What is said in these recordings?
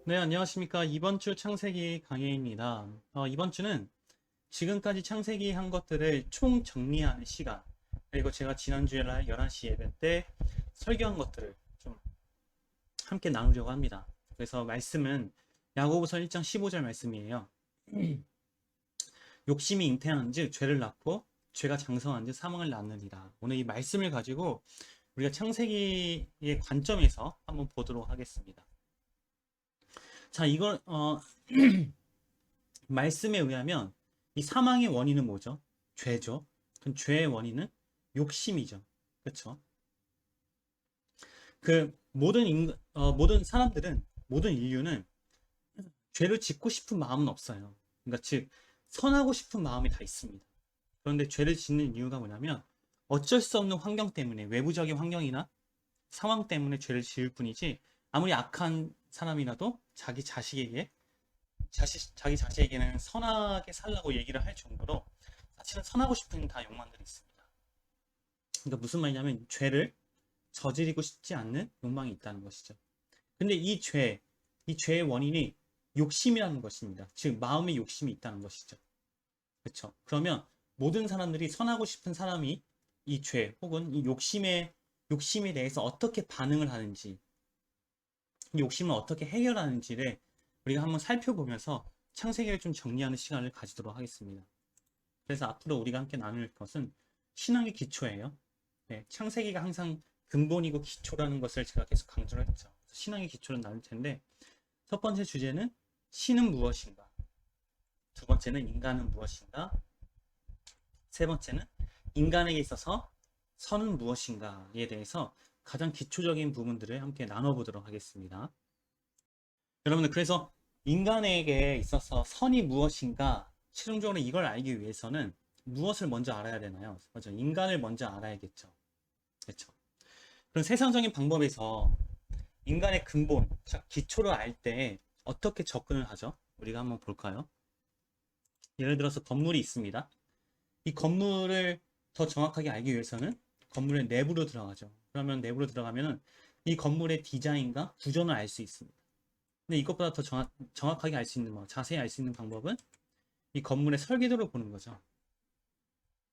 네, 안녕하십니까. 이번 주 창세기 강의입니다. 이번 주는 지금까지 창세기 한 것들을 총 정리하는 시간, 그리고 제가 지난주에 11시 예배 때 설교한 것들을 좀 함께 나누려고 합니다. 그래서 말씀은 야고보서 1장 15절 말씀이에요. 욕심이 잉태하는 즉 죄를 낳고 죄가 장성한 즉 사망을 낳느니라. 오늘 이 말씀을 가지고 우리가 창세기의 관점에서 한번 보도록 하겠습니다. 자, 이걸 말씀에 의하면 이 사망의 원인은 뭐죠? 죄죠. 그럼 죄의 원인은 욕심이죠. 그렇죠? 그 모든 사람들은, 모든 인류는 죄를 짓고 싶은 마음은 없어요. 그러니까 즉 선하고 싶은 마음이 다 있습니다. 그런데 죄를 짓는 이유가 뭐냐면 어쩔 수 없는 환경 때문에, 외부적인 환경이나 상황 때문에 죄를 지을 뿐이지, 아무리 악한 사람이라도 자기 자식에게는 선하게 살라고 얘기를 할 정도로 사실은 선하고 싶은 다 욕망들이 있습니다. 그러니까 무슨 말이냐면 죄를 저지르고 싶지 않는 욕망이 있다는 것이죠. 근데 이 죄의 원인이 욕심이라는 것입니다. 즉 마음의 욕심이 있다는 것이죠. 그렇죠? 그러면 모든 사람들이, 선하고 싶은 사람이 이 죄 혹은 이 욕심에 대해서 어떻게 반응을 하는지, 이 욕심을 어떻게 해결하는지를 우리가 한번 살펴보면서 창세기를 좀 정리하는 시간을 가지도록 하겠습니다. 그래서 앞으로 우리가 함께 나눌 것은 신앙의 기초예요. 네, 창세기가 항상 근본이고 기초라는 것을 제가 계속 강조를 했죠. 신앙의 기초를 나눌 텐데, 첫 번째 주제는 신은 무엇인가, 두 번째는 인간은 무엇인가, 세 번째는 인간에게 있어서 선은 무엇인가에 대해서 가장 기초적인 부분들을 함께 나눠보도록 하겠습니다. 여러분들, 그래서 인간에게 있어서 선이 무엇인가, 최종적으로 이걸 알기 위해서는 무엇을 먼저 알아야 되나요? 맞죠? 인간을 먼저 알아야겠죠. 그렇죠? 그런 세상적인 방법에서 인간의 근본, 즉 기초를 알 때 어떻게 접근을 하죠? 우리가 한번 볼까요? 예를 들어서 건물이 있습니다. 이 건물을 더 정확하게 알기 위해서는 건물의 내부로 들어가죠. 그러면 내부로 들어가면은 이 건물의 디자인과 구조를 알 수 있습니다. 근데 이것보다 더 정확하게 알 수 있는, 자세히 알 수 있는 방법은 이 건물의 설계도를 보는 거죠.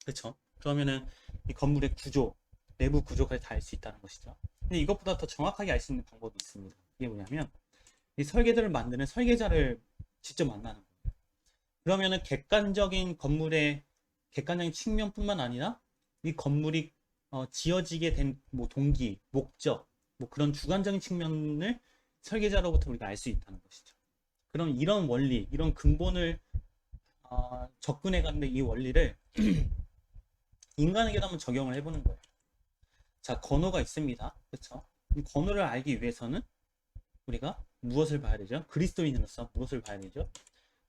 그렇죠? 그러면은 이 건물의 구조, 내부 구조까지 다 알 수 있다는 것이죠. 근데 이것보다 더 정확하게 알 수 있는 방법이 있습니다. 이게 뭐냐면 이 설계도를 만드는 설계자를 직접 만나는 거예요. 그러면은 객관적인 측면뿐만 아니라 이 건물이 지어지게 된 동기, 목적, 그런 주관적인 측면을 설계자로부터 우리가 알 수 있다는 것이죠. 그럼 이런 원리, 이런 근본을 접근해 가는데, 이 원리를 인간에게도 한번 적용을 해보는 거예요. 자, 건어가 있습니다. 그렇죠? 이 건어를 알기 위해서는 우리가 무엇을 봐야 되죠? 그리스도인으로서 무엇을 봐야 되죠?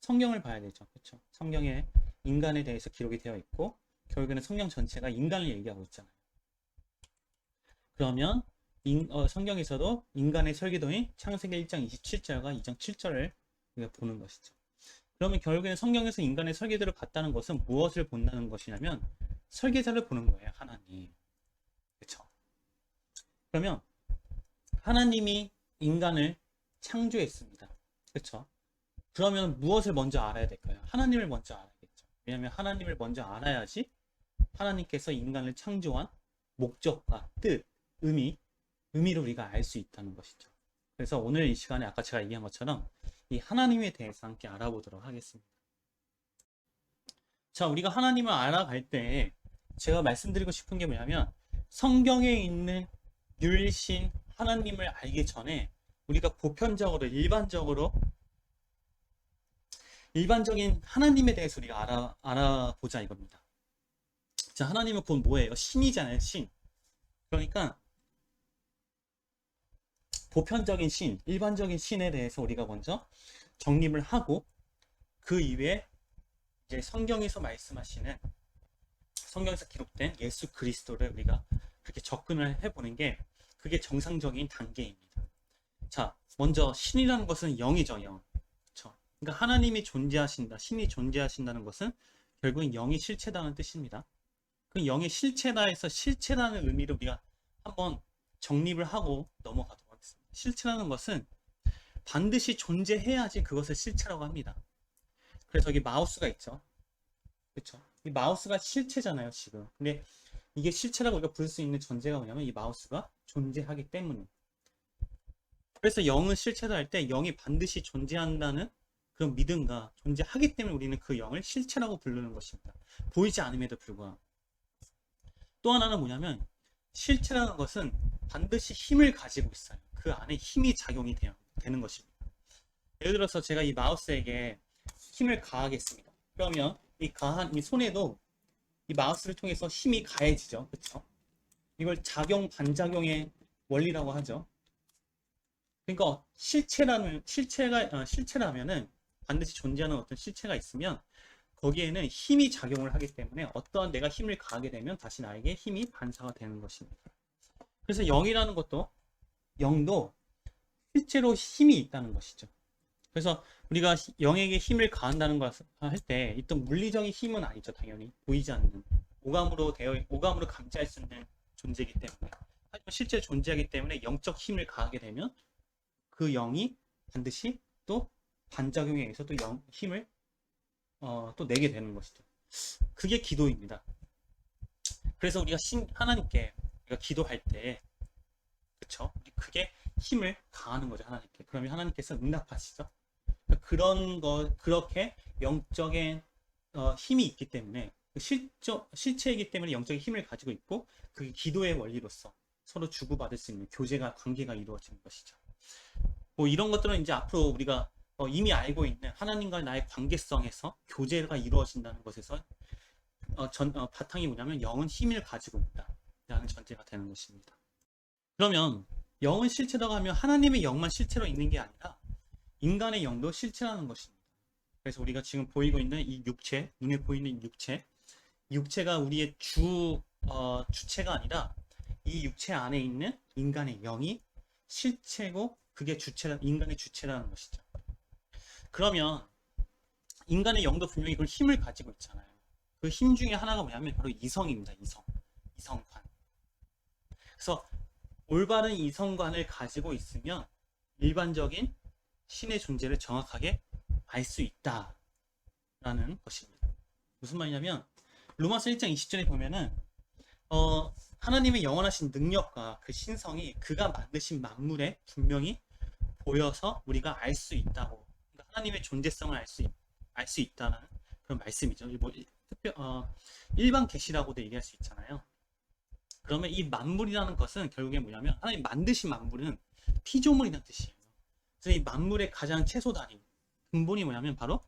성경을 봐야 되죠. 그렇죠? 성경에 인간에 대해서 기록이 되어 있고, 결국에는 성경 전체가 인간을 얘기하고 있잖아요. 그러면 성경에서도 인간의 설계도인 창세기 1장 27절과 2장 7절을 우리가 보는 것이죠. 그러면 결국에는 성경에서 인간의 설계도를 봤다는 것은 무엇을 본다는 것이냐면 설계자를 보는 거예요. 하나님. 그렇죠? 그러면 하나님이 인간을 창조했습니다. 그렇죠? 그러면 무엇을 먼저 알아야 될까요? 하나님을 먼저 알아야겠죠. 왜냐하면 하나님을 먼저 알아야지 하나님께서 인간을 창조한 목적과 뜻, 의미를 우리가 알 수 있다는 것이죠. 그래서 오늘 이 시간에 아까 제가 얘기한 것처럼 이 하나님에 대해서 함께 알아보도록 하겠습니다. 자, 우리가 하나님을 알아갈 때 제가 말씀드리고 싶은 게 뭐냐면, 성경에 있는 율신 하나님을 알기 전에 우리가 보편적으로 일반적인 하나님에 대해서 우리가 알아보자 이겁니다. 자, 하나님은 곧 뭐예요? 신이잖아요, 신. 그러니까 보편적인 신, 일반적인 신에 대해서 우리가 먼저 정립을 하고, 그 이외에 이제 성경에서 기록된 예수 그리스도를 우리가 그렇게 접근을 해보는 게, 그게 정상적인 단계입니다. 자, 먼저 신이라는 것은 영이죠, 영. 그렇죠? 그러니까 하나님이 존재하신다, 신이 존재하신다는 것은 결국은 영이 실체다는 뜻입니다. 그 영의 실체다 해서 실체라는 의미로 우리가 한번 정립을 하고 넘어가도록 하겠습니다. 실체라는 것은 반드시 존재해야지 그것을 실체라고 합니다. 그래서 여기 마우스가 있죠. 그렇죠? 이 마우스가 실체잖아요, 지금. 근데 이게 실체라고 우리가 부를 수 있는 전제가 뭐냐면 이 마우스가 존재하기 때문에. 그래서 0은 실체다 할 때 0이 반드시 존재한다는 그런 믿음과 존재하기 때문에 우리는 그 0을 실체라고 부르는 것입니다. 보이지 않음에도 불구하고. 또 하나는 뭐냐면 실체라는 것은 반드시 힘을 가지고 있어요. 그 안에 힘이 작용이 되는 것입니다. 예를 들어서 제가 이 마우스에게 힘을 가하겠습니다. 그러면 이 가한 이 손에도 이 마우스를 통해서 힘이 가해지죠. 그렇죠? 이걸 작용 반작용의 원리라고 하죠. 그러니까 실체라면은 반드시 존재하는 어떤 실체가 있으면 거기에는 힘이 작용을 하기 때문에 어떠한 내가 힘을 가하게 되면 다시 나에게 힘이 반사가 되는 것입니다. 그래서 0이라는 것도 0도 실제로 힘이 있다는 것이죠. 그래서 우리가 0에게 힘을 가한다는 것을 할 때 어떤 물리적인 힘은 아니죠. 당연히 보이지 않는 오감으로 감지할 수 있는 존재이기 때문에, 하지만 실제 존재하기 때문에 영적 힘을 가하게 되면 그 0이 반드시 또 반작용에 의해서 또 힘을 또 내게 되는 것이죠. 그게 기도입니다. 그래서 우리가 하나님께 우리가 기도할 때, 그쵸? 그게 힘을 가하는 거죠, 하나님께. 그러면 하나님께서 응답하시죠. 그렇게 영적인 힘이 있기 때문에, 실체이기 때문에 영적인 힘을 가지고 있고, 그게 기도의 원리로서 서로 주고받을 수 있는 관계가 이루어지는 것이죠. 뭐 이런 것들은 이제 앞으로 우리가 이미 알고 있는 하나님과 나의 관계성에서 교제가 이루어진다는 것에서 바탕이 뭐냐면 0은 힘을 가지고 있다 라는 전제가 되는 것입니다. 그러면 0은 실체라고 하면 하나님의 0만 실체로 있는 게 아니라 인간의 0도 실체라는 것입니다. 그래서 우리가 지금 보이고 있는 이 육체, 눈에 보이는 육체가 우리의 주체가 아니라 이 육체 안에 있는 인간의 0이 실체고 그게 인간의 주체라는 것이죠. 그러면 인간의 영도 분명히 그걸 힘을 가지고 있잖아요. 그 힘 중에 하나가 뭐냐면 바로 이성입니다. 이성관. 그래서 올바른 이성관을 가지고 있으면 일반적인 신의 존재를 정확하게 알 수 있다라는 것입니다. 무슨 말이냐면 로마서 1장 20절에 보면은 하나님의 영원하신 능력과 그 신성이 그가 만드신 만물에 분명히 보여서 우리가 알 수 있다고, 그러니까 하나님의 존재성을 알 수 있다는 그런 말씀이죠. 뭐 일반 계시라고도 얘기할 수 있잖아요. 그러면 이 만물이라는 것은 결국에 뭐냐면 하나님 만드신 만물은 피조물이라는 뜻이에요. 그래서 이 만물의 가장 최소 단위 근본이 뭐냐면 바로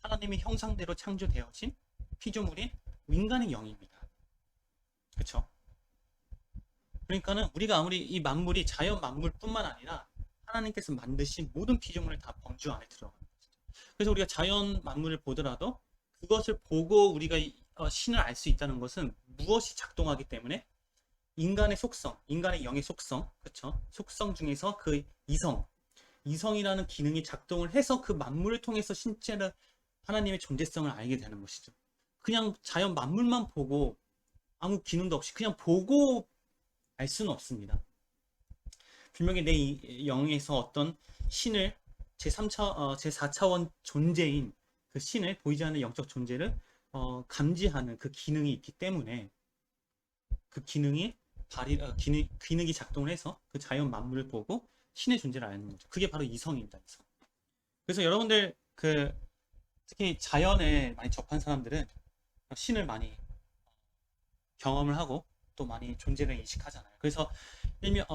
하나님의 형상대로 창조되어진 피조물인 인간의 영입니다. 그렇죠? 그러니까는 우리가 아무리 이 만물이 자연 만물뿐만 아니라 하나님께서 만드신 모든 피조물을 다 범주 안에 들어가는 거죠. 그래서 우리가 자연 만물을 보더라도 그것을 보고 우리가 신을 알 수 있다는 것은 무엇이 작동하기 때문에 인간의 속성, 인간의 영의 속성, 그렇죠? 속성 중에서 그 이성이라는 기능이 작동을 해서 그 만물을 통해서 실제로 하나님의 존재성을 알게 되는 것이죠. 그냥 자연 만물만 보고 아무 기능도 없이 그냥 보고 알 수는 없습니다. 분명히 내 영에서 어떤 신을 제4차원 존재인 그 신을, 보이지 않는 영적 존재를 감지하는 그 기능이 있기 때문에 그 기능이 작동을 해서 그 자연 만물을 보고 신의 존재를 아는 거죠. 그게 바로 이성입니다. 이성. 그래서 여러분들 특히 자연에 많이 접한 사람들은 신을 많이 경험을 하고 또 많이 존재를 인식하잖아요. 그래서 일명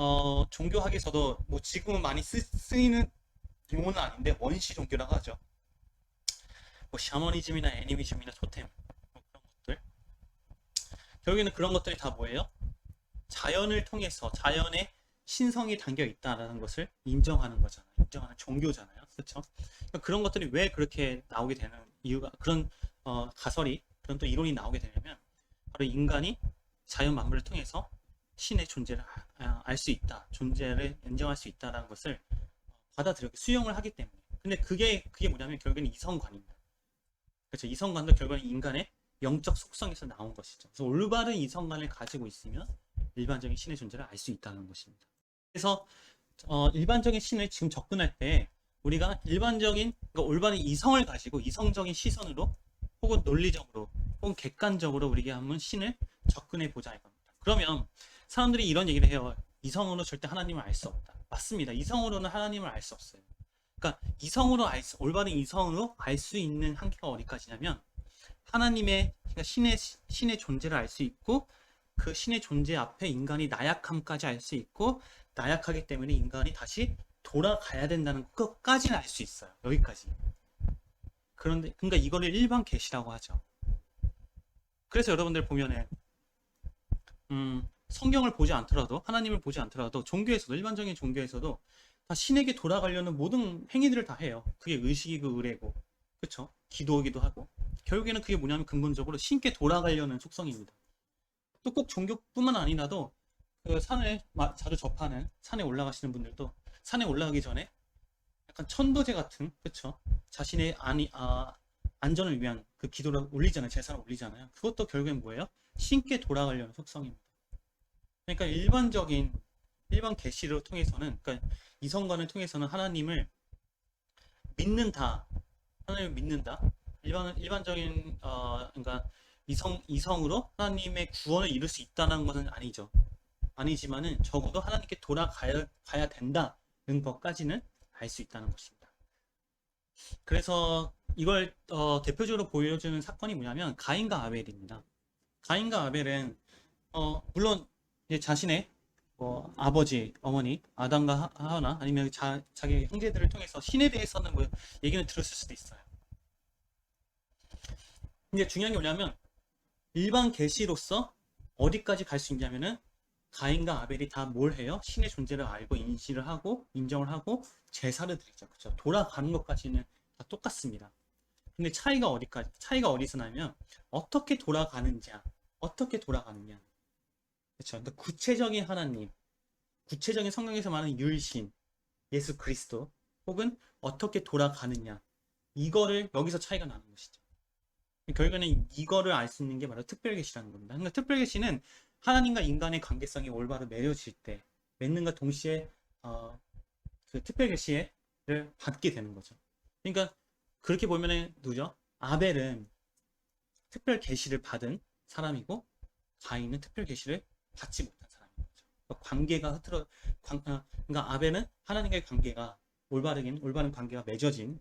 종교학에서도 뭐 지금은 많이 쓰이는 용어는 아닌데 원시 종교라고 하죠. 뭐 샤머니즘이나 애니미즘이나 토템 뭐 그런 것들, 결국에는 그런 것들이 다 뭐예요? 자연을 통해서 자연의 신성이 담겨 있다라는 것을 인정하는 거잖아요. 인정하는 종교잖아요. 그렇죠? 그러니까 그런 것들이 왜 그렇게 나오게 되는 이유가, 그런 가설이, 그런 또 이론이 나오게 되냐면 바로 인간이 자연 만물을 통해서 신의 존재를 알 수 있다, 존재를 인정할 수 있다라는 것을 수용을 하기 때문에. 근데 그게 뭐냐면 결국에는 이성관입니다. 그렇죠? 이성관도 결국은 인간의 영적 속성에서 나온 것이죠. 그래서 올바른 이성관을 가지고 있으면 일반적인 신의 존재를 알 수 있다는 것입니다. 그래서 일반적인 신을 지금 접근할 때 우리가 일반적인, 그러니까 올바른 이성을 가지고 이성적인 시선으로 혹은 논리적으로 혹은 객관적으로 우리가 한번 신을 접근해 보자 이겁니다. 그러면 사람들이 이런 얘기를 해요. 이성으로 절대 하나님을 알 수 없다. 맞습니다. 이성으로는 하나님을 알 수 없어요. 그러니까 이성으로 올바른 이성으로 알 수 있는 한계가 어디까지냐면 하나님의, 그러니까 신의 존재를 알 수 있고 그 신의 존재 앞에 인간이 나약함까지 알 수 있고 나약하기 때문에 인간이 다시 돌아가야 된다는 것까지는 알 수 있어요. 여기까지. 그런데 그러니까 이거를 일반 계시라고 하죠. 그래서 여러분들 보면은 성경을 보지 않더라도 하나님을 보지 않더라도 종교에서도 일반적인 종교에서도 다 신에게 돌아가려는 모든 행위들을 다 해요. 그게 의식이고 의례고 그쵸? 기도이기도 하고 결국에는 그게 뭐냐면 근본적으로 신께 돌아가려는 속성입니다. 또 꼭 종교뿐만 아니라도 그 산을 자주 접하는 산에 올라가시는 분들도 산에 올라가기 전에 약간 천도제 같은 그쵸? 자신의 안전을 위한 그 기도를 올리잖아요. 제사를 올리잖아요. 그것도 결국엔 뭐예요? 신께 돌아가려는 속성입니다. 그러니까 일반 계시를 통해서는 그러니까 이성관을 통해서는 하나님을 믿는다. 하나님을 믿는다. 일반적인 그러니까 이성으로 하나님의 구원을 이룰 수 있다는 것은 아니죠. 아니지만은 적어도 하나님께 돌아가야 된다는 것까지는 알 수 있다는 것입니다. 그래서 이걸 대표적으로 보여주는 사건이 뭐냐면 가인과 아벨입니다. 가인과 아벨은 물론 자신의 아버지, 어머니, 아담과 하나 아니면 자기 형제들을 통해서 신에 대해서는 뭐 얘기는 들었을 수도 있어요. 근데 중요한 게 뭐냐면 일반 계시로서 어디까지 갈 수 있냐면은 가인과 아벨이 다 뭘 해요? 신의 존재를 알고 인지를 하고 인정을 하고 제사를 드리죠. 그렇죠? 돌아가는 것까지는 다 똑같습니다. 근데 차이가 어디서 나면 어떻게 돌아가느냐. 그렇죠? 그러니까 구체적인 하나님, 구체적인 성경에서 말하는 율신, 예수 그리스도 혹은 어떻게 돌아가느냐. 이거를 여기서 차이가 나는 것이죠. 결국에는 이거를 알 수 있는 게 바로 특별계시라는 겁니다. 그러니까 특별계시는 하나님과 인간의 관계성이 올바로 맺어질 때 맺는과 동시에 그 특별계시를 받게 되는 거죠. 그러니까 그렇게 보면은 누구죠? 아벨은 특별계시를 받은 사람이고 가인은 특별계시를 받지 못한 사람인 거죠. 그러니까 그러니까 아벨은 하나님과의 관계가 올바른 관계가 맺어진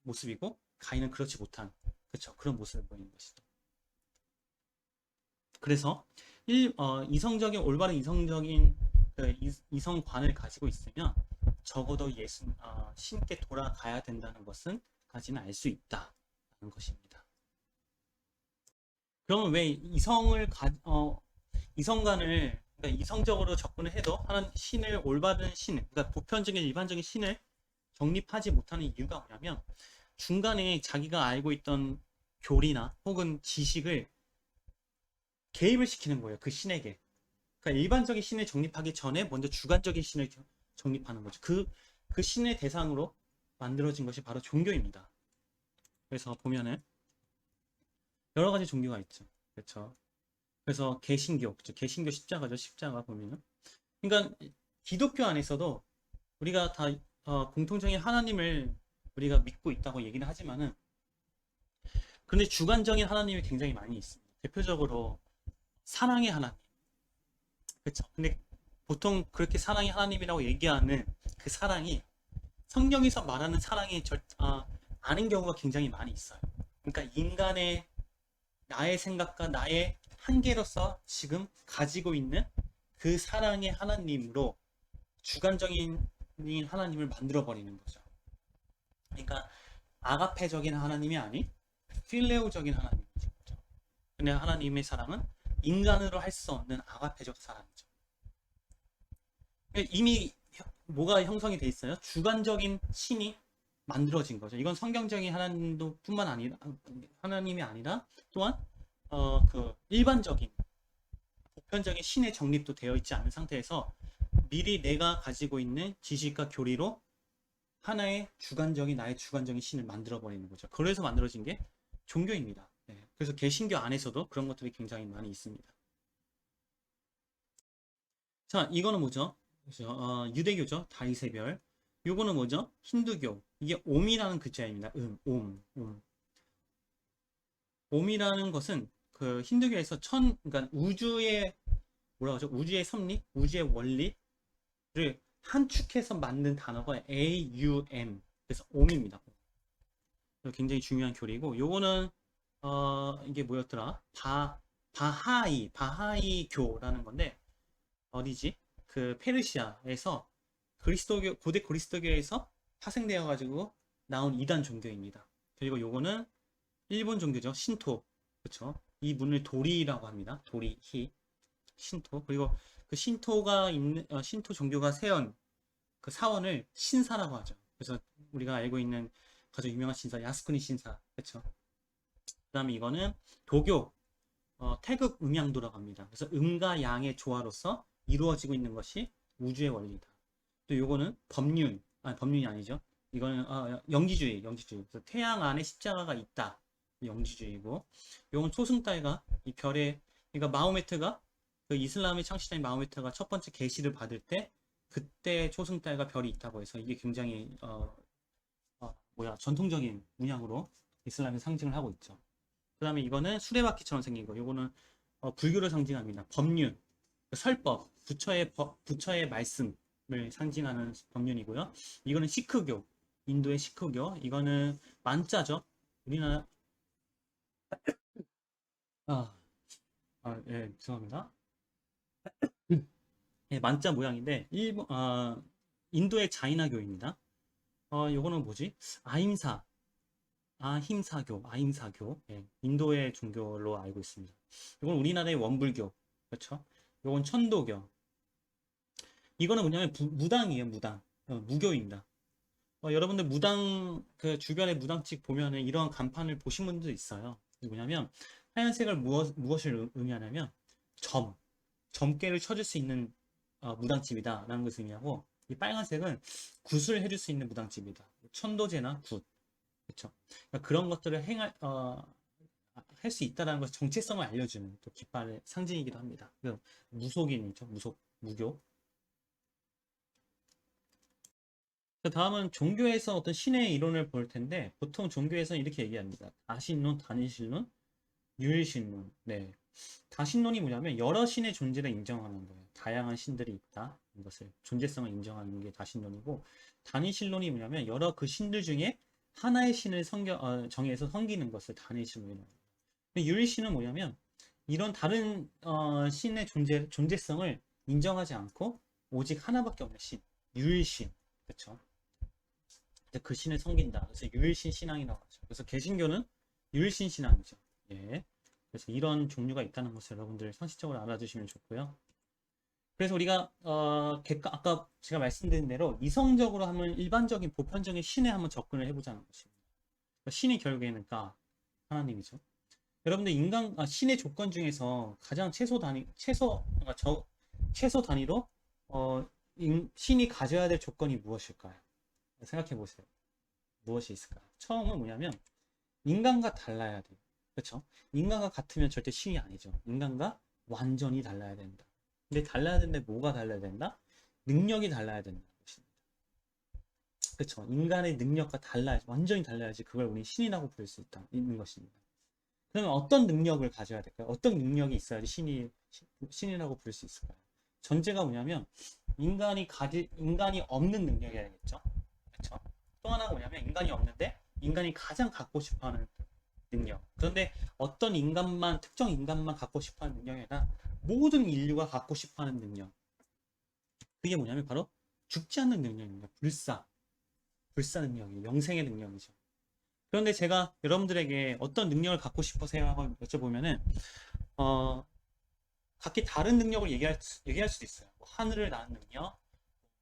모습이고 가인은 그렇지 못한 그런 모습을 보이는 것이죠. 그래서 올바른 이성적인 그 이성관을 가지고 있으면 적어도 신께 돌아가야 된다는 것은 까지는 알 수 있다는 것입니다. 그러면 왜 이성관을 그러니까 이성적으로 접근을 해도 하는 신을 올바른 신, 그러니까 보편적인 일반적인 신을 정립하지 못하는 이유가 뭐냐면 중간에 자기가 알고 있던 교리나 혹은 지식을 개입을 시키는 거예요. 그 신에게. 그러니까 일반적인 신을 정립하기 전에 먼저 주관적인 신을 정립하는 거죠. 그 신의 대상으로 만들어진 것이 바로 종교입니다. 그래서 보면은 여러 가지 종교가 있죠. 그렇죠. 그래서 개신교, 그렇죠? 개신교 십자가죠. 십자가 보면은. 그러니까 기독교 안에서도 우리가 다 공통적인 하나님을 우리가 믿고 있다고 얘기를 하지만은 그런데 주관적인 하나님이 굉장히 많이 있습니다. 대표적으로 사랑의 하나님. 그렇죠. 근데 보통 그렇게 사랑의 하나님이라고 얘기하는 그 사랑이 성경에서 말하는 사랑이 아는 경우가 굉장히 많이 있어요. 그러니까 인간의 나의 생각과 나의 한계로서 지금 가지고 있는 그 사랑의 하나님으로 주관적인 하나님을 만들어 버리는 거죠. 그러니까 아가페적인 하나님이 아닌 필레오적인 하나님이죠. 근데 하나님의 사랑은 인간으로 할 수 없는 아가페적 사랑이죠. 이미 뭐가 형성이 돼 있어요? 주관적인 신이 만들어진 거죠. 이건 성경적인 하나님도 뿐만 아니라 하나님이 아니라 또한 그 일반적인 보편적인 신의 정립도 되어 있지 않은 상태에서 미리 내가 가지고 있는 지식과 교리로 나의 주관적인 신을 만들어 버리는 거죠. 그래서 만들어진 게 종교입니다. 네. 그래서 개신교 안에서도 그런 것들이 굉장히 많이 있습니다. 자, 이거는 뭐죠? 그렇죠? 유대교죠. 다윗의 별. 요거는 뭐죠? 힌두교. 이게 옴이라는 글자입니다. 옴. 옴이라는 것은 그 힌두교에서 그러니까 우주의 뭐라고 하죠? 우주의 섭리, 우주의 원리를 함축해서 만든 단어가 AUM. 그래서 옴입니다. 굉장히 중요한 교리고, 요거는 이게 뭐였더라? 바하이교라는 건데, 어디지? 그 페르시아에서 그리스도교, 고대 그리스도교에서 파생되어 가지고 나온 이단 종교입니다. 그리고 요거는 일본 종교죠. 신토. 그렇죠? 이 문을 도리라고 합니다. 도리히 신토. 그리고 그 신토가 있는 신토 종교가 세운 그 사원을 신사라고 하죠. 그래서 우리가 알고 있는 가장 유명한 신사 야스쿠니 신사. 그렇죠? 그다음에 이거는 도교 태극 음양도라고 합니다. 그래서 음과 양의 조화로서 이루어지고 있는 것이 우주의 원리다. 또 요거는 법륜이 아니죠. 이거는 영지주의. 그래서 태양 안에 십자가가 있다. 영지주의고, 요건 초승달과 이 별의, 그러니까 마호메트가 그 이슬람의 창시자인 마호메트가 첫 번째 계시를 받을 때 그때 초승달과 별이 있다고 해서 이게 굉장히 전통적인 문양으로 이슬람의 상징을 하고 있죠. 그 다음에 이거는 수레바퀴처럼 생긴 거. 요거는 불교를 상징합니다. 법륜, 설법, 부처의 말씀을 상징하는 법륜이고요. 이거는 시크교, 인도의 시크교. 이거는 만자죠. 우리나라 예, 죄송합니다. 예, 만자 모양인데 인도의 자이나교입니다. 요거는 뭐지? 아힘사교. 예, 인도의 종교로 알고 있습니다. 이건 우리나라의 원불교. 그렇죠? 요건 천도교. 이거는 뭐냐면 무당이에요, 무당. 무교입니다. 여러분들 무당 그 주변에 무당집 보면은 이런 간판을 보신 분도 있어요. 뭐냐면 하얀색을 무엇을 의미하냐면 점괘를 쳐줄 수 있는 무당집이다 라는 것을 의미하고, 이 빨간색은 굿을 해줄 수 있는 무당집이다. 천도제나 굿. 그렇죠? 그러니까 그런 것들을 할 수 있다는 것을 정체성을 알려주는 또 깃발의 상징이기도 합니다. 무속인이죠. 무교. 다음은 종교에서 어떤 신의 이론을 볼 텐데, 보통 종교에서 이렇게 얘기합니다. 다신론, 단일신론, 유일신론. 네. 다신론이 뭐냐면 여러 신의 존재를 인정하는 거예요. 다양한 신들이 있다. 이것을 존재성을 인정하는 게 다신론이고, 단일신론이 뭐냐면 여러 그 신들 중에 하나의 신을 정해서 섬기는 것을 단일신론이라고 합니다. 유일신은 뭐냐면 이런 다른 신의 존재성을 인정하지 않고 오직 하나밖에 없는 신, 유일신. 그렇죠? 그 신을 섬긴다. 그래서 유일신 신앙이라고 하죠. 그래서 개신교는 유일신 신앙이죠. 예. 그래서 이런 종류가 있다는 것을 여러분들 상식적으로 알아두시면 좋고요. 그래서 우리가 아까 제가 말씀드린 대로 이성적으로 하면 일반적인 보편적인 신에 한번 접근을 해보자는 것입니다. 그러니까 신이 결국에는 하나님이죠. 여러분들 신의 조건 중에서 가장 최소 단위로 신이 가져야 될 조건이 무엇일까요? 생각해 보세요. 무엇이 있을까요? 처음은 뭐냐면 인간과 달라야 돼요. 그렇죠? 인간과 같으면 절대 신이 아니죠. 인간과 완전히 달라야 된다. 근데 달라야 되는데 뭐가 달라야 된다? 능력이 달라야 된다는 것입니다. 그렇죠? 인간의 능력과 완전히 달라야지 그걸 우리 신이라고 부를 수 있는 것입니다. 그러면 어떤 능력을 가져야 될까요? 어떤 능력이 있어야지 신이라고 부를 수 있을까요? 전제가 뭐냐면 인간이 없는 능력이야겠죠. 그렇죠? 또 하나가 뭐냐면 인간이 없는데 인간이 가장 갖고 싶어하는 능력. 그런데 특정 인간만 갖고 싶어하는 능력이 아니라 모든 인류가 갖고 싶어하는 능력. 그게 뭐냐면 바로 죽지 않는 능력입니다. 불사 능력이 영생의 능력이죠. 그런데 제가 여러분들에게 어떤 능력을 갖고 싶으세요 하고 여쭤보면은 각기 다른 능력을 얘기할 수도 있어요. 뭐 하늘을 나는 능력,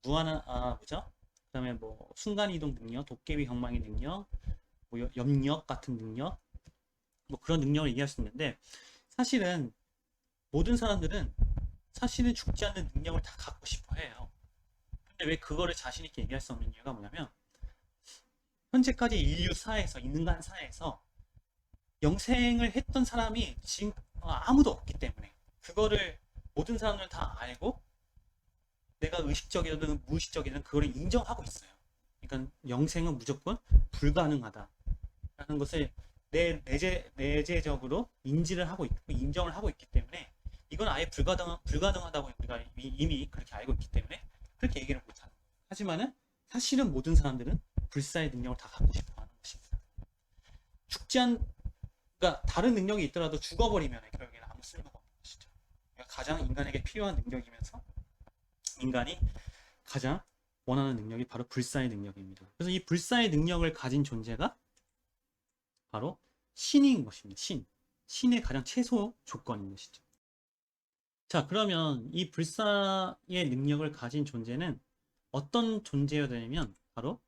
그다음에 뭐 순간이동 능력, 도깨비 경망의 능력, 뭐 염력 같은 능력, 뭐 그런 능력을 얘기할 수 있는데, 사실은 모든 사람들은 사실은 죽지 않는 능력을 다 갖고 싶어 해요. 근데 왜 그거를 자신 있게 얘기할 수 없는 이유가 뭐냐면 현재까지 인간 사회에서 영생을 했던 사람이 지금 아무도 없기 때문에 그거를 모든 사람들은 다 알고 내가 의식적이든 무의식적이든 그거를 인정하고 있어요. 그러니까 영생은 무조건 불가능하다라는 것을 내재적으로 인지를 하고 있고 인정을 하고 있기 때문에 이건 아예 불가능하다고 우리가 이미 그렇게 알고 있기 때문에 그렇게 얘기를 못하는 거예요. 하지만은 사실은 모든 사람들은 불사의 능력을 다 갖고 싶어 하는 것입니다. 그러니까 다른 능력이 있더라도 죽어버리면 결국에는 아무 쓸모가 없는 것이죠. 그러니까 가장 인간에게 필요한 능력이면서 인간이 가장 원하는 능력이 바로 불사의 능력입니다. 그래서 이 불사의 능력을 가진 존재가 바로 신인 것입니다. 신의 가장 최소 조건인 것이죠. 자, 그러면 이 불사의 능력을 가진 존재는 어떤 존재여야 되냐면 바로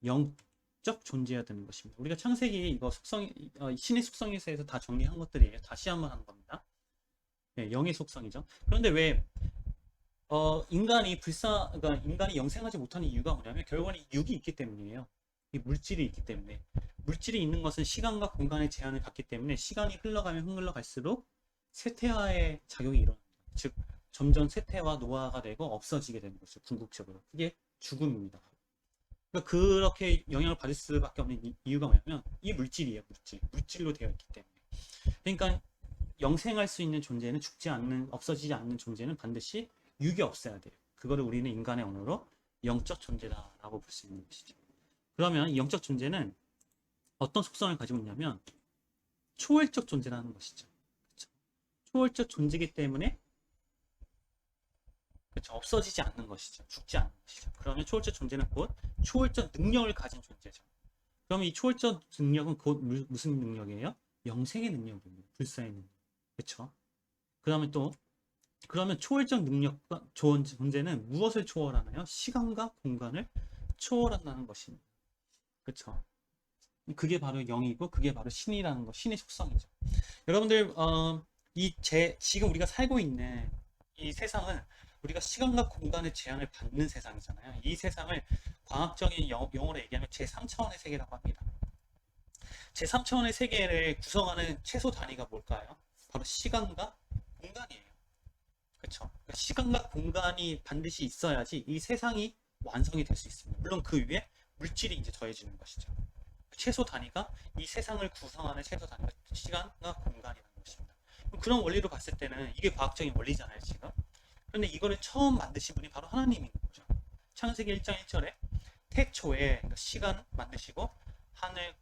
영적 존재여야 되는 것입니다. 우리가 창세기 이거 신의 속성에서 다 정리한 것들이에요. 다시 한번 하는 겁니다. 네, 영의 속성이죠. 그런데 왜 그러니까 인간이 영생하지 못하는 이유가 뭐냐면 결국은 육이 있기 때문이에요. 이 물질이 있기 때문에. 물질이 있는 것은 시간과 공간의 제한을 갖기 때문에 시간이 흘러가면 흘러갈수록 쇠퇴화의 작용이 일어납니다. 즉 점점 쇠퇴화, 노화가 되고 없어지게 되는 것이죠. 궁극적으로. 그게 죽음입니다. 그러니까 그렇게 영향을 받을 수밖에 없는 이유가 뭐냐면 이 물질이에요. 물질로 되어 있기 때문에. 그러니까 영생할 수 있는 존재는 없어지지 않는 존재는 반드시 육이 없어야 돼요. 그거를 우리는 인간의 언어로 영적 존재다라고 볼 수 있는 것이죠. 그러면 이 영적 존재는 어떤 속성을 가지고 있냐면 초월적 존재라는 것이죠. 그렇죠? 초월적 존재이기 때문에 그렇죠? 없어지지 않는 것이죠. 죽지 않는 것이죠. 그러면 초월적 존재는 곧 초월적 능력을 가진 존재죠. 그러면 이 초월적 능력은 곧 무슨 능력이에요? 영생의 능력입니다. 불사의 능력. 그렇죠? 그러면 초월적 능력과 존재는 무엇을 초월하나요? 시간과 공간을 초월한다는 것입니다. 그렇죠? 그게 바로 영이고 그게 바로 신이라는 것, 신의 속성이죠. 여러분들 지금 우리가 살고 있는 이 세상은 우리가 시간과 공간의 제한을 받는 세상이잖아요. 이 세상을 과학적인 용어로 얘기하면 제3차원의 세계라고 합니다. 제3차원의 세계를 구성하는 최소 단위가 뭘까요? 바로 시간과 공간이에요. 그렇죠? 그러니까 시간과 공간이 반드시 있어야지 이 세상이 완성이 될 수 있습니다. 물론 그 위에 물질이 이제 더해지는 것이죠. 최소 단위가 이 세상을 구성하는 최소 단위가 시간과 공간이라는 것입니다. 그런 원리로 봤을 때는 이게 과학적인 원리잖아요, 지금. 그런데 이거를 처음 만드신 분이 바로 하나님인 거죠. 창세기 1장 1절에 태초에 시간 만드시고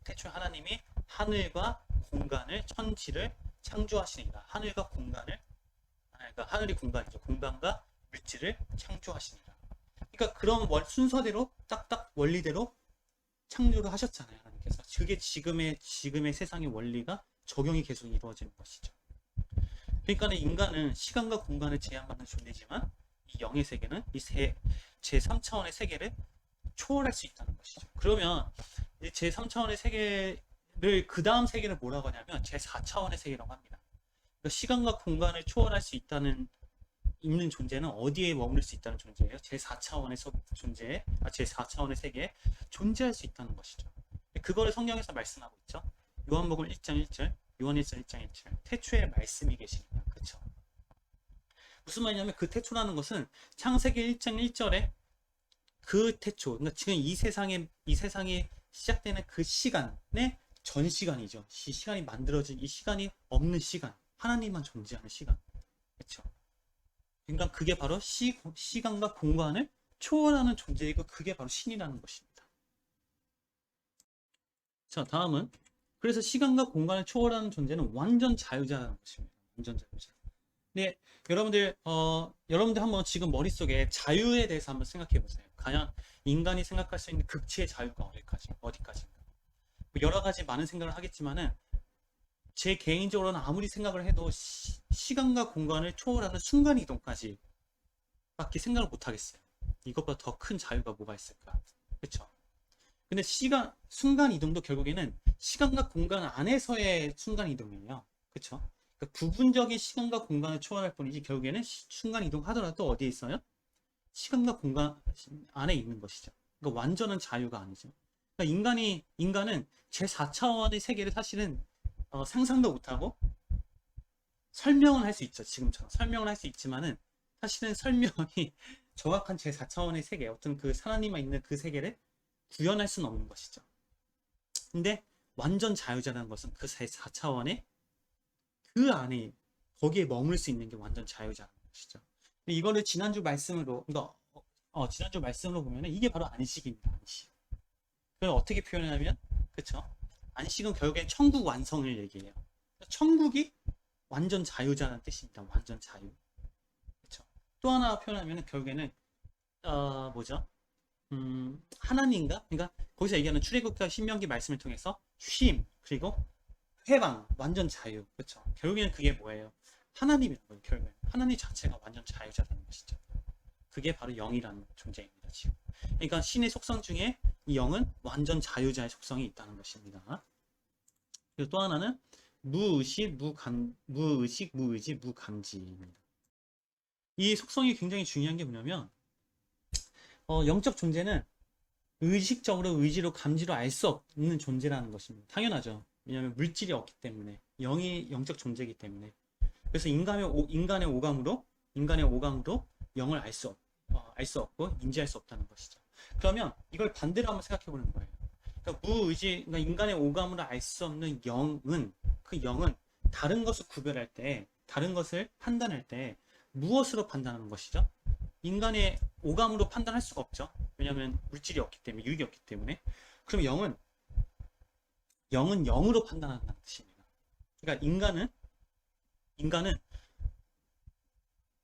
태초에 하나님이 하늘과 공간을 천지를 창조하시니라. 하늘과 공간을 그러니까 하늘이 공간이죠. 공간과 물질을 창조하시니라. 그러니까 그런 순서대로 딱딱 원리대로 창조를 하셨잖아요. 하나님께서. 그게 지금의 세상의 원리가 적용이 계속 이루어지는 것이죠. 그러니까 인간은 시간과 공간을 제한받는 존재지만 이 영의 세계는 이 제3차원의 세계를 초월할 수 있다는 것이죠. 그러면 이 제3차원의 세계를 그 다음 세계를 뭐라고 하냐면 제4차원의 세계라고 합니다. 그러니까 시간과 공간을 초월할 수 있는 존재는 어디에 머무를 수 있다는 존재예요? 제4차원의 제4차원의 세계에 존재할 수 있다는 것이죠. 그거를 성경에서 말씀하고 있죠. 요한복음 1장 1절, 요한 1장 1장 1절. 태초에 말씀이 계시니라. 그렇죠? 무슨 말이냐면 그 태초라는 것은 창세기 1장 1절에 그 태초, 그러니까 지금 이 세상이 시작되는 그 시간의 전 시간이죠. 이 시간이 만들어진 이 시간이 없는 시간, 하나님만 존재하는 시간. 그렇죠? 그러니까 그게 바로 시간과 공간을 초월하는 존재이고 그게 바로 신이라는 것입니다. 자, 다음은 그래서 시간과 공간을 초월하는 존재는 완전 자유자라는 것입니다. 완전 자유자. 네, 여러분들 한번 지금 머릿속에 자유에 대해서 한번 생각해 보세요. 과연 인간이 생각할 수 있는 극치의 자유가 어디까지인가? 여러 가지 많은 생각을 하겠지만은 제 개인적으로는 아무리 생각을 해도 시간과 공간을 초월하는 순간이동까지 밖에 생각을 못 하겠어요. 이것보다 더 큰 자유가 뭐가 있을까? 그렇죠? 근데 순간이동도 결국에는 시간과 공간 안에서의 순간이동이에요. 그렇죠? 그러니까 부분적인 시간과 공간을 초월할 뿐이지 결국에는 순간이동 하더라도 어디에 있어요? 시간과 공간 안에 있는 것이죠. 그러니까 완전한 자유가 아니죠. 그러니까 인간은 제4차원의 세계를 사실은 상상도 못하고 설명은 할 수 있죠. 지금처럼 설명을 할 수 있지만은 사실은 설명이 정확한 제4차원의 세계, 어떤 그 하나님만 있는 그 세계를 구현할 수는 없는 것이죠. 근데 완전 자유자라는 것은 그 4차원의 그 안에 거기에 머물 수 있는 게 완전 자유자라는 것이죠. 이거를 지난주 말씀으로 지난주 말씀으로 보면은 이게 바로 안식입니다. 안식. 그걸 어떻게 표현하냐면, 그쵸? 안식은 결국엔 천국 완성을 얘기해요. 천국이 완전 자유자라는 뜻입니다. 완전 자유. 그쵸? 또 하나 표현하면 결국에는 뭐죠? 하나님과, 그러니까 거기서 얘기하는 출애굽과 신명기 말씀을 통해서 쉼 그리고 해방, 완전 자유. 그쵸? 결국에는 그게 뭐예요? 하나님이라는 거예요. 결국엔 하나님 자체가 완전 자유자라는 것이죠. 그게 바로 영이라는 존재입니다. 지금. 그러니까 신의 속성 중에 이 영은 완전 자유자의 속성이 있다는 것입니다. 그리고 또 하나는 무의식, 무의지, 무감지입니다. 이 속성이 굉장히 중요한 게 뭐냐면, 영적 존재는 의식적으로 의지로 감지로 알 수 없는 존재라는 것입니다. 당연하죠. 왜냐하면 물질이 없기 때문에, 영이 영적 존재이기 때문에. 그래서 인간의 오감으로 영을 알 수 없고 인지할 수 없다는 것이죠. 그러면 이걸 반대로 한번 생각해 보는 거예요. 그러니까 그러니까 인간의 오감으로 알 수 없는 그 영은 다른 것을 구별할 때, 다른 것을 판단할 때 무엇으로 판단하는 것이죠? 인간의 오감으로 판단할 수가 없죠. 왜냐하면 물질이 없기 때문에, 유익이 없기 때문에. 그럼 영은 영으로 판단한다는 뜻입니다. 그러니까 인간은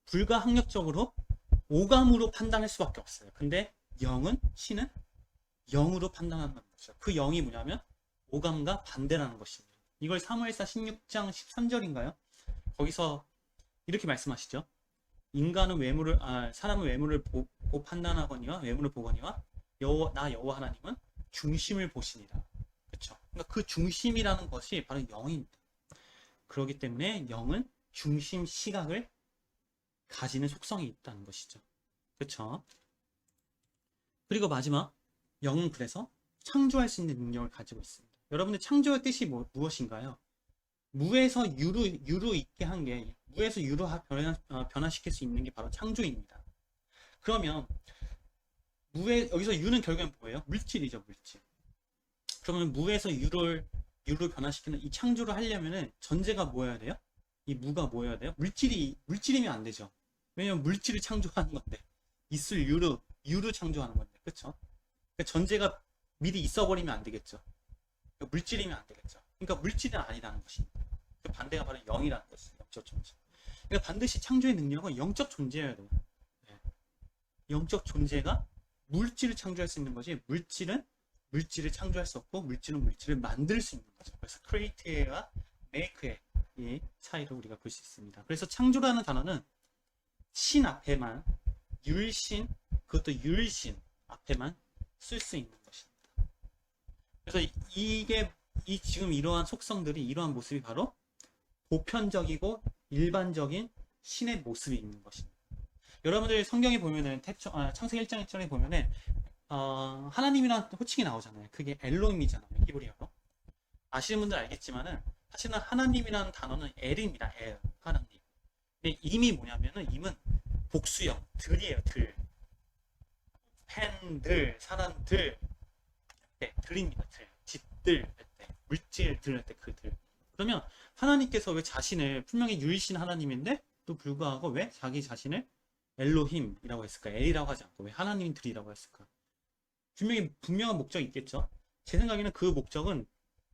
불가항력적으로 오감으로 판단할 수밖에 없어요. 근데 신은 영으로 판단한다는 거죠. 그 영이 뭐냐면 오감과 반대라는 것입니다. 이걸 사무엘상 16장 13절인가요? 거기서 이렇게 말씀하시죠. 사람은 외모를 보고 판단하거니와 외모를 보거니와 나 여호와 하나님은 중심을 보시니라. 그렇죠? 그러니까 그 중심이라는 것이 바로 영입니다. 그렇기 때문에 영은 중심 시각을 가지는 속성이 있다는 것이죠. 그렇죠? 그리고 마지막, 영은 그래서 창조할 수 있는 능력을 가지고 있습니다. 여러분들 창조의 뜻이 무엇인가요? 무에서 유로 있게 한 게, 무에서 유로 변화시킬 수 있는 게 바로 창조입니다. 그러면 여기서 유는 결국엔 뭐예요? 물질이죠, 물질. 그러면 무에서 유로 변화시키는 이 창조를 하려면은 전제가 뭐여야 돼요? 이 무가 뭐여야 돼요? 물질이면 안 되죠. 왜냐면 물질을 창조하는 건데, 있을 유로 창조하는 건데, 그쵸? 그러니까 전제가 미리 있어버리면 안 되겠죠. 그러니까 물질이면 안 되겠죠. 그러니까 물질은 아니라는 것입니다. 그 반대가 바로 영이라는 것이죠. 영적 존재. 그러니까 반드시 창조의 능력은 영적 존재여야 돼요. 네. 영적 존재가 물질을 창조할 수 있는 거지, 물질은 물질을 창조할 수 없고, 물질은 물질을 만들 수 있는 거죠. 그래서 create와 make의 이 차이를 우리가 볼 수 있습니다. 그래서 창조라는 단어는 신 앞에만, 율신, 그것도 율신 앞에만 쓸 수 있는 것입니다. 그래서 지금 이러한 속성들이, 이러한 모습이 바로 보편적이고 일반적인 신의 모습이 있는 것입니다. 여러분들 성경에 보면은 창세기 1장 1절에 보면은 하나님이라는 호칭이 나오잖아요. 그게 엘로힘이잖아요. 히브리어로. 아시는 분들 알겠지만은 사실은 하나님이라는 단어는 엘입니다. 하나님. 근데 임이 뭐냐면은, 임은 복수형, 들이에요. 들. 팬들, 사람들, 네, 들입니다. 들. 집들 할 때, 물질들 할 때 그 들. 그러면 하나님께서 왜 자신을, 분명히 유일신 하나님인데 또 불구하고 왜 자기 자신을 엘로힘이라고 했을까? 엘이라고 하지 않고 왜 하나님들이라고 했을까? 분명한 목적이 있겠죠. 제 생각에는 그 목적은,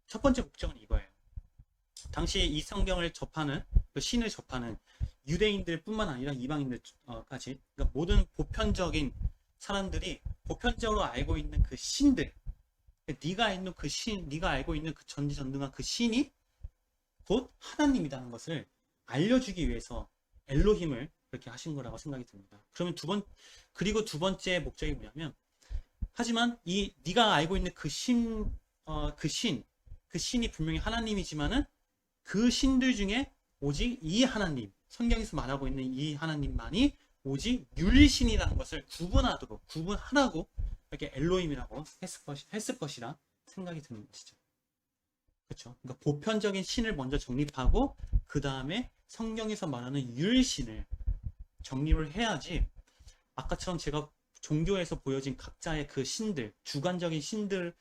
첫 번째 목적은 이거예요. 당시에 이 성경을 접하는, 그 신을 접하는 유대인들 뿐만 아니라 이방인들까지, 그러니까 모든 보편적인 사람들이 보편적으로 알고 있는 그 신들, 네가 알고 있는 그 전지전능한 그 신이 곧 하나님이라는 것을 알려주기 위해서 엘로힘을 그렇게 하신 거라고 생각이 듭니다. 그러면 그리고 두 번째 목적이 뭐냐면, 하지만 네가 알고 있는 그 신이 분명히 하나님이지만은 그 신들 중에 오직 이 하나님, 성경에서 말하고 있는 이 하나님만이 오직 율신이라는 것을 구분하라고 이렇게 엘로힘이라고 했을 것이라 생각이 드는 것이죠. 그렇죠? 그러니까 보편적인 신을 먼저 정립하고 그 다음에 성경에서 말하는 율신을 정립을 해야지, 아까처럼 제가 종교에서 보여진 각자의 그 신들, 주관적인 신들을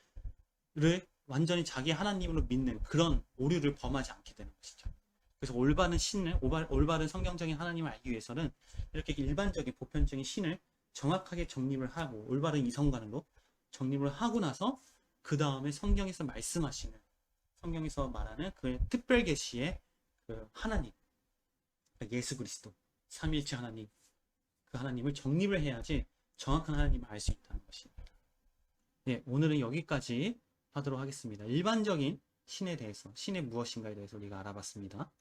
완전히 자기 하나님으로 믿는 그런 오류를 범하지 않게 되는 것이죠. 그래서 올바른 신을, 올바른 성경적인 하나님을 알기 위해서는 이렇게 일반적인 보편적인 신을 정확하게 정립을 하고 올바른 이성관으로 정립을 하고 나서 그 다음에 성경에서 말씀하시는, 성경에서 말하는 그 특별 계시의 그 하나님, 예수 그리스도, 삼위일체 하나님, 그 하나님을 정립을 해야지 정확한 하나님을 알 수 있다는 것입니다. 네, 오늘은 여기까지 하도록 하겠습니다. 일반적인 신에 대해서, 신의 무엇인가에 대해서 우리가 알아봤습니다.